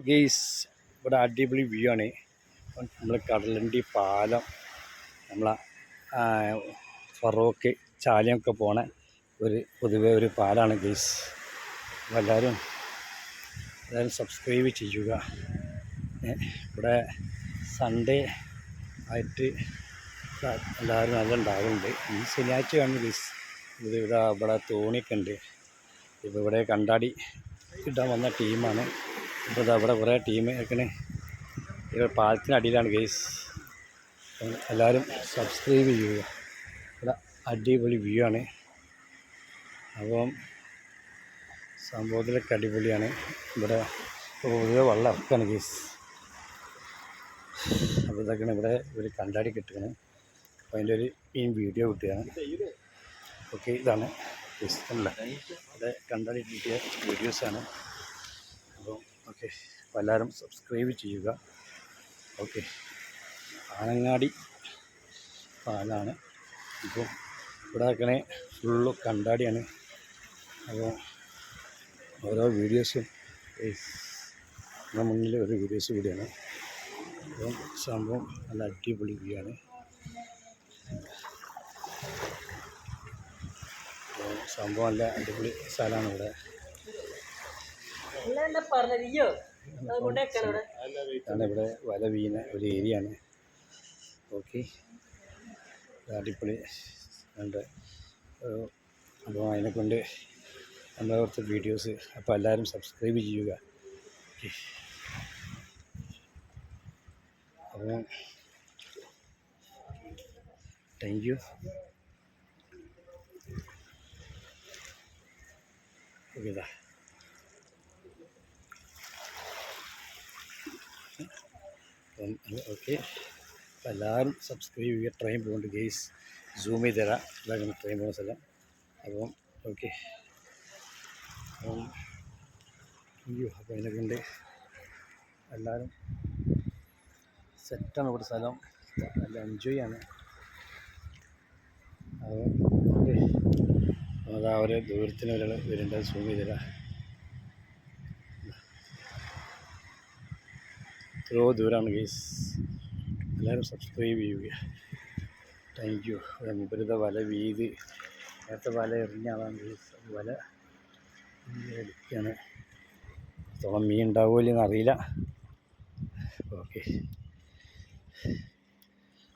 Guys ഇവിടെ അടിപൊളി view ആണ്. നമ്മൾ കടലണ്ടി പാലം, നമ്മളെ ഫറോക്ക് ചാലിയൊക്കെ പോണ പൊതുവെ ഒരു പാലാണ് ഗെയ്സ്. എല്ലാവരും സബ്സ്ക്രൈബ് ചെയ്യുക. ഇവിടെ സൺഡേ ആയിട്ട് എല്ലാവരും നല്ല ഉണ്ടാകുന്നുണ്ട്. ഈ ശനിയാഴ്ച കാണുന്നു ഗെയ്സ്. ഇവിടെ തോണിയൊക്കെ ഉണ്ട്. ഇപ്പോൾ ഇവിടെ കണ്ടാടി ഇടാൻ വന്ന ടീമാണ്. ഇപ്പോൾ അവിടെ കുറേ ടീം ഒക്കെ പാലത്തിനടിയിലാണ് ഗെയ്സ്. എല്ലാവരും സബ്സ്ക്രൈബ് ചെയ്യുക. ഇവിടെ അടിപൊളി വ്യൂ ആണ്. അപ്പം സംഭവത്തിലൊക്കെ അടിപൊളിയാണ്. ഇവിടെ പൊതുവെ വെള്ളം ഇറക്കാണ് ഗെയ്സ്. അപ്പോൾ ഇതൊക്കെയാണ് ഇവിടെ ഒരു കണ്ടാടി കിട്ടുകയാണ്. അപ്പോൾ അതിൻ്റെ ഒരു വീഡിയോ കിട്ടുകയാണ്. ഓക്കെ, ഇതാണ് ഗെയ്സ്. അല്ല, ഇവിടെ കണ്ടാടി കിട്ടിയ വീഡിയോസാണ്. അപ്പോൾ ഓക്കെ, അപ്പോൾ എല്ലാവരും സബ്സ്ക്രൈബ് ചെയ്യുക. ഓക്കെ, ആനങ്ങാടി പാലാണ്. ഇപ്പോൾ ഇവിടെ ആക്കണേ ഫുള്ള് കണ്ടാടിയാണ്. അപ്പോൾ ഓരോ വീഡിയോസും നമ്മുടെ മുന്നിൽ ഒരു വീഡിയോസ് കൂടിയാണ്. അപ്പം സംഭവം നല്ല അടിപൊളി വ്യൂ ആണ്. സംഭവം നല്ല അടിപൊളി സ്ഥലമാണ് ഇവിടെ. ഇവിടെ വല വീണ ഒരു ഏരിയ ആണ്. ഓക്കെ, അടിപൊളി ഉണ്ട്. അപ്പോൾ അതിനെക്കൊണ്ട് നമ്മുടെ കുറച്ച് വീഡിയോസ്. അപ്പോൾ എല്ലാവരും സബ്സ്ക്രൈബ് ചെയ്യുക. അപ്പോൾ താങ്ക് യു. ഓക്കെ, ഇതാ ഓക്കെ, അപ്പോൾ എല്ലാവരും സബ്സ്ക്രൈബ് ചെയ്യുക. ട്രെയിൻ പോകുന്നുണ്ട് ഗെയ്സ്. സൂം ചെയ്ത് തരാം. ഇതാണ് ട്രെയിൻ പോകുന്ന സ്ഥലം. അപ്പം ഓക്കെ, അയ്യോ, അപ്പോൾ അതിനെ കൊണ്ട് എല്ലാവരും സെറ്റാണ് ഇവിടെ സ്ഥലം. നല്ല എൻജോയ് ആണ്. അപ്പോൾ ഓക്കെ, അതാ ഒരു ദൂരത്തിന് ഒരാൾ വരുന്നുണ്ട്. സൂം ചെയ്ത് തരാം. എത്രയോ ദൂരമാണ് ഗെയ്സ്. എല്ലാവരും സബ്സ്ക്രൈബ് ചെയ്യുക. Thank you. മുമ്പരുത വല വീതി നേരത്തെ വല എറിഞ്ഞ ആളാണ് ഗെയ്സ്. വല എടുക്കുകയാണ്. അത്തോളം മീൻ ഉണ്ടാവുമല്ലോ അറിയില്ല. ഓക്കെ,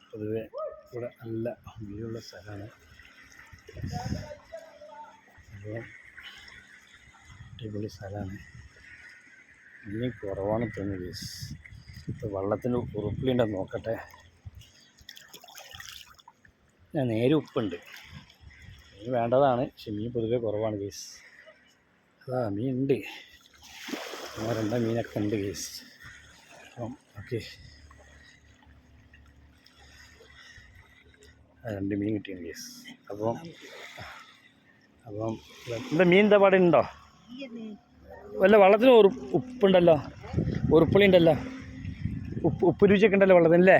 പൊതുവെ ഇവിടെ നല്ല വീടുള്ള സ്ഥലമാണ്. അപ്പോൾ അടിപൊളി സ്ഥലമാണ്. മീൻ കുറവാണ് തോന്നുന്നു ഗെയ്സ്. ഇപ്പോൾ വെള്ളത്തിന് ഉറുപ്പിലുണ്ടെന്ന് നോക്കട്ടെ. ഞാൻ നേരെ ഉപ്പുണ്ട്. മീൻ വേണ്ടതാണ്, പക്ഷെ മീൻ പൊതുവെ കുറവാണ് ഗെയ്സ്. അതാ മീൻ ഉണ്ട്. രണ്ടാ മീനൊക്കെ ഉണ്ട് ഗെയ്സ്. അപ്പം ഓക്കെ, രണ്ട് മീൻ കിട്ടിയാണ് ഗെയ്സ്. അപ്പം എന്താ മീൻ എന്താ പാടെ ഉണ്ടോ? വല്ല വെള്ളത്തിന് ഉപ്പുണ്ടല്ലോ, ഉറുപ്പുളി ഉണ്ടല്ലോ, ഉപ്പ് രുചിയൊക്കെ ഉണ്ടല്ലോ വെള്ളത്തിനല്ലേ.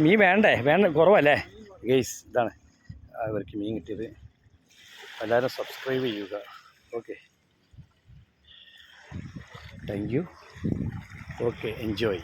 മീൻ വേണ്ട കുറവല്ലേ ഗെയ്സ്. ഇതാണ് അവർക്ക് മീൻ കിട്ടിയത്. എല്ലാവരും സബ്സ്ക്രൈബ് ചെയ്യുക. Okay, thank you. Okay, enjoy.